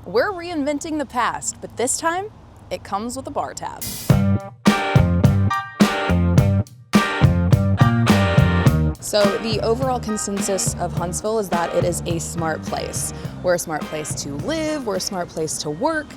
We're reinventing the past, but this time, it comes with a bar tab. So the overall consensus of Huntsville is that it is a smart place. We're a smart place to live, we're a smart place to work,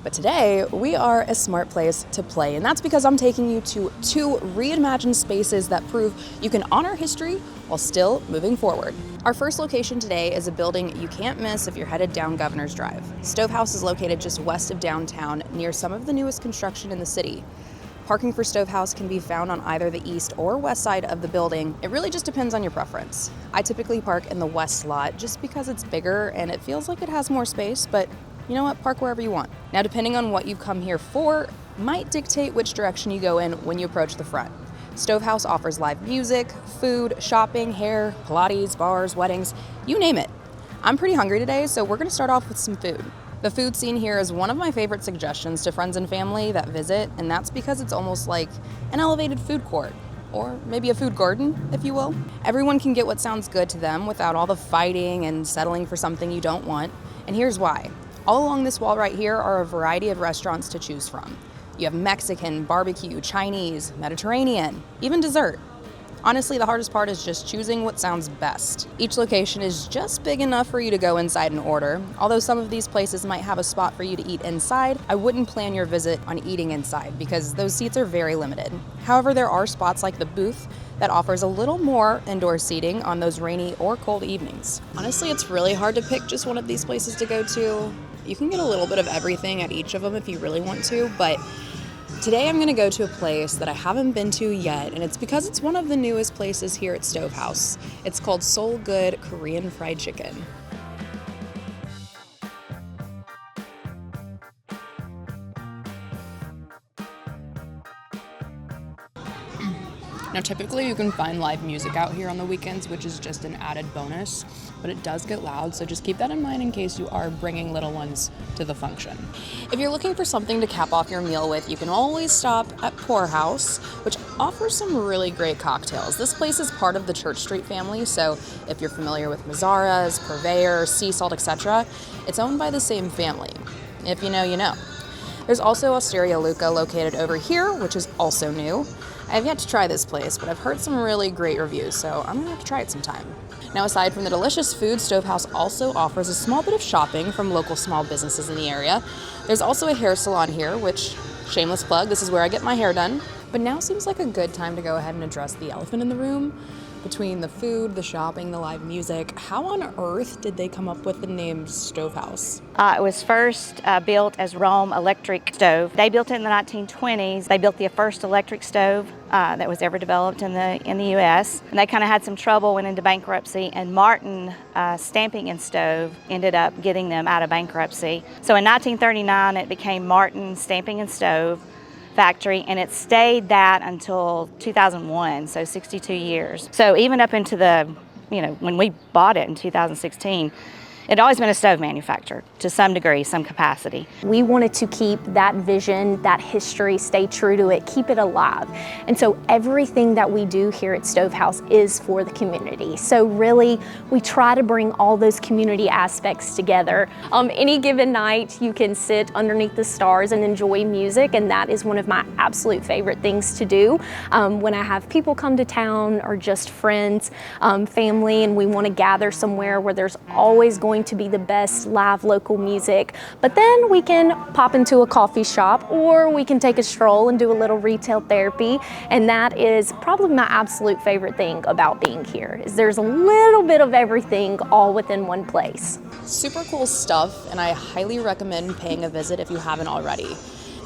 but today we are a smart place to play. And that's because I'm taking you to two reimagined spaces that prove you can honor history while still moving forward. Our first location today is a building you can't miss if you're headed down Governor's Drive. Stovehouse is located just west of downtown near some of the newest construction in the city. Parking for Stovehouse can be found on either the east or west side of the building. It really just depends on your preference. I typically park in the west lot just because it's bigger and it feels like it has more space, but you know what, park wherever you want. Now, depending on what you've come here for, might dictate which direction you go in when you approach the front. Stovehouse offers live music, food, shopping, hair, Pilates, bars, weddings, you name it. I'm pretty hungry today, so we're gonna start off with some food. The food scene here is one of my favorite suggestions to friends and family that visit, and that's because it's almost like an elevated food court, or maybe a food garden, if you will. Everyone can get what sounds good to them without all the fighting and settling for something you don't want, and here's why. All along this wall right here are a variety of restaurants to choose from. You have Mexican, barbecue, Chinese, Mediterranean, even dessert. Honestly, the hardest part is just choosing what sounds best. Each location is just big enough for you to go inside and order. Although some of these places might have a spot for you to eat inside, I wouldn't plan your visit on eating inside because those seats are very limited. However, there are spots like the booth that offers a little more indoor seating on those rainy or cold evenings. Honestly, it's really hard to pick just one of these places to go to. You can get a little bit of everything at each of them if you really want to, but today I'm gonna go to a place that I haven't been to yet, and it's because it's one of the newest places here at Stovehouse. It's called Soul Good Korean Fried Chicken. Now, typically you can find live music out here on the weekends, which is just an added bonus, but it does get loud, so just keep that in mind in case you are bringing little ones to the function. If you're looking for something to cap off your meal with, you can always stop at Poorhouse, which offers some really great cocktails. This place is part of the Church Street family, so if you're familiar with Mazara's, Purveyor, Sea Salt, etc., it's owned by the same family. If you know, you know. There's also Osteria Luca located over here, which is also new. I have yet to try this place, but I've heard some really great reviews, so I'm gonna have to try it sometime. Now, aside from the delicious food, Stovehouse also offers a small bit of shopping from local small businesses in the area. There's also a hair salon here, which, shameless plug, this is where I get my hair done. But now seems like a good time to go ahead and address the elephant in the room. Between the food, the shopping, the live music, how on earth did they come up with the name Stovehouse? It was first built as Rome electric stove. They built it in the 1920s. They built the first electric stove that was ever developed in the U.S. And they kind of had some trouble, went into bankruptcy, and Martin Stamping and Stove ended up getting them out of bankruptcy. So in 1939, it became Martin Stamping and Stove Factory, and it stayed that until 2001, so 62 years. So even up into when we bought it in 2016, it had always been a stove manufacturer to some degree, some capacity. We wanted to keep that vision, that history, stay true to it, keep it alive. And so everything that we do here at Stovehouse is for the community. So really, we try to bring all those community aspects together. Any given night, you can sit underneath the stars and enjoy music, and that is one of my absolute favorite things to do. When I have people come to town or just friends, family, and we want to gather somewhere where there's always going to be the best live local music, but then we can pop into a coffee shop or we can take a stroll and do a little retail therapy, and that is probably my absolute favorite thing about being here, is there's a little bit of everything all within one place. Super cool stuff, and I highly recommend paying a visit if you haven't already.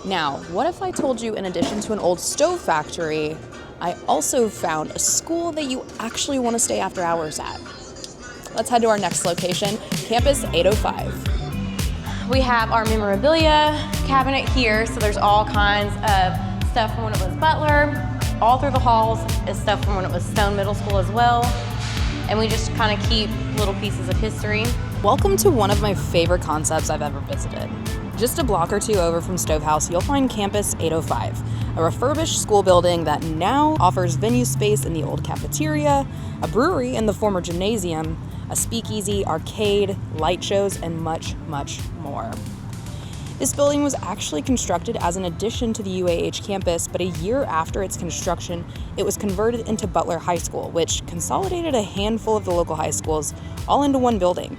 Now, what if I told you in addition to an old stove factory, I also found a school that you actually want to stay after hours at? Let's head to our next location, Campus 805. We have our memorabilia cabinet here, so there's all kinds of stuff from when it was Butler. All through the halls is stuff from when it was Stone Middle School as well. And we just kind of keep little pieces of history. Welcome to one of my favorite concepts I've ever visited. Just a block or two over from Stovehouse, you'll find Campus 805, a refurbished school building that now offers venue space in the old cafeteria, a brewery in the former gymnasium, a speakeasy, arcade, light shows, and much, much more. This building was actually constructed as an addition to the UAH campus, but a year after its construction, it was converted into Butler High School, which consolidated a handful of the local high schools all into one building.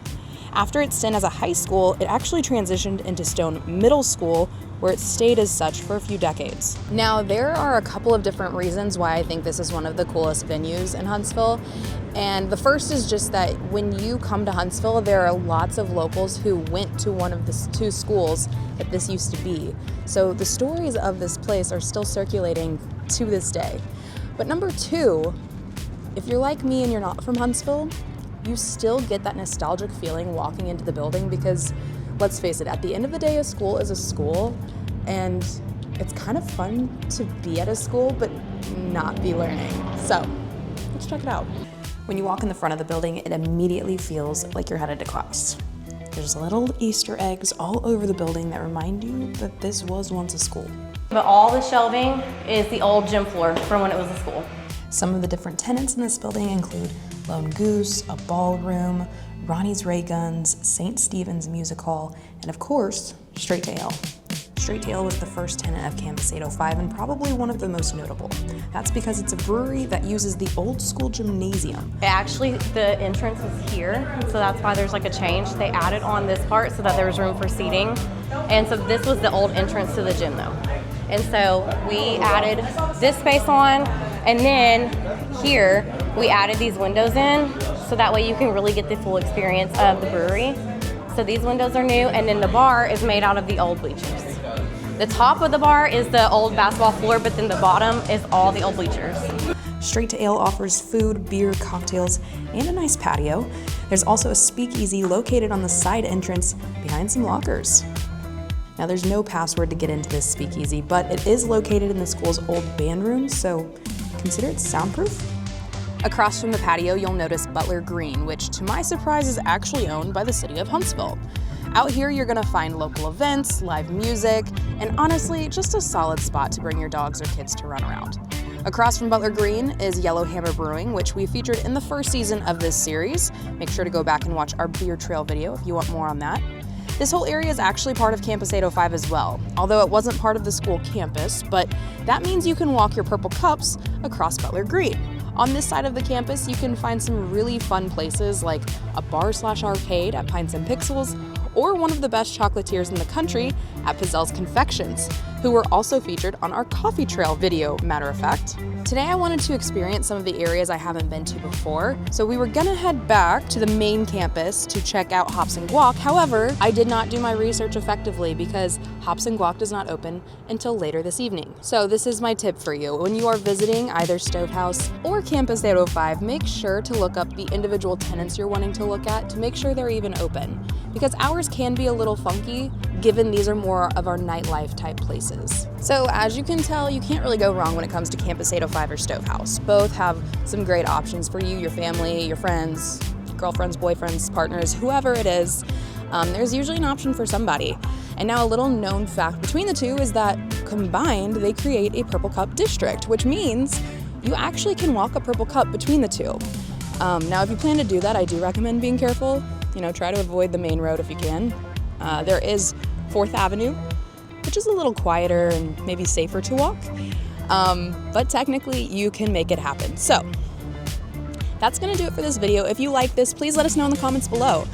After its stint as a high school, it actually transitioned into Stone Middle School, where it stayed as such for a few decades. Now, there are a couple of different reasons why I think this is one of the coolest venues in Huntsville. And the first is just that when you come to Huntsville, there are lots of locals who went to one of the two schools that this used to be. So the stories of this place are still circulating to this day. But number two, if you're like me and you're not from Huntsville, you still get that nostalgic feeling walking into the building because, let's face it, at the end of the day, a school is a school, and it's kind of fun to be at a school but not be learning. So let's check it out. When you walk in the front of the building, it immediately feels like you're headed to class. There's little Easter eggs all over the building that remind you that this was once a school. But all the shelving is the old gym floor from when it was a school. Some of the different tenants in this building include Lone Goose, a ballroom, Ronnie's Ray Guns, St. Stephen's Music Hall, and of course, Straight to Ale. Straight to Ale was the first tenant of Campus 805 and probably one of the most notable. That's because it's a brewery that uses the old school gymnasium. Actually, the entrance is here, so that's why there's like a change. They added on this part so that there was room for seating. And so this was the old entrance to the gym though. And so we added this space on, and then here we added these windows in, so that way you can really get the full experience of the brewery. So these windows are new, and then the bar is made out of the old bleachers. The top of the bar is the old basketball floor, but then the bottom is all the old bleachers. Straight to Ale offers food, beer, cocktails, and a nice patio. There's also a speakeasy located on the side entrance behind some lockers. Now, there's no password to get into this speakeasy, but it is located in the school's old band room, so consider it soundproof. Across from the patio, you'll notice Butler Green, which to my surprise is actually owned by the city of Huntsville. Out here, you're gonna find local events, live music, and honestly, just a solid spot to bring your dogs or kids to run around. Across from Butler Green is Yellowhammer Brewing, which we featured in the first season of this series. Make sure to go back and watch our beer trail video if you want more on that. This whole area is actually part of Campus 805 as well, although it wasn't part of the school campus, but that means you can walk your purple cups across Butler Green. On this side of the campus, you can find some really fun places like a bar/arcade at Pints and Pixels, or one of the best chocolatiers in the country at Pizzel's Confections, who were also featured on our coffee trail video, matter of fact. Today I wanted to experience some of the areas I haven't been to before, so we were gonna head back to the main campus to check out Hops and Guac. However, I did not do my research effectively because Hops and Guac does not open until later this evening. So this is my tip for you. When you are visiting either Stovehouse or Campus 805, make sure to look up the individual tenants you're wanting to look at to make sure they're even open, because hours can be a little funky given these are more of our nightlife type places. So as you can tell, you can't really go wrong when it comes to Campus 805 or Stovehouse. Both have some great options for you, your family, your friends, girlfriends, boyfriends, partners, whoever it is. There's usually an option for somebody. And now a little known fact between the two is that combined, they create a Purple Cup district, which means you actually can walk a Purple Cup between the two. Now, if you plan to do that, I do recommend being careful. Try to avoid the main road if you can. There is 4th Avenue, which is a little quieter and maybe safer to walk. But technically, you can make it happen. So that's gonna do it for this video. If you like this, please let us know in the comments below.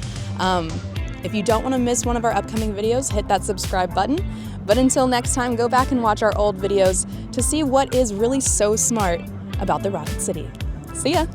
If you don't wanna miss one of our upcoming videos, hit that subscribe button. But until next time, go back and watch our old videos to see what is really so smart about the Rocket City. See ya.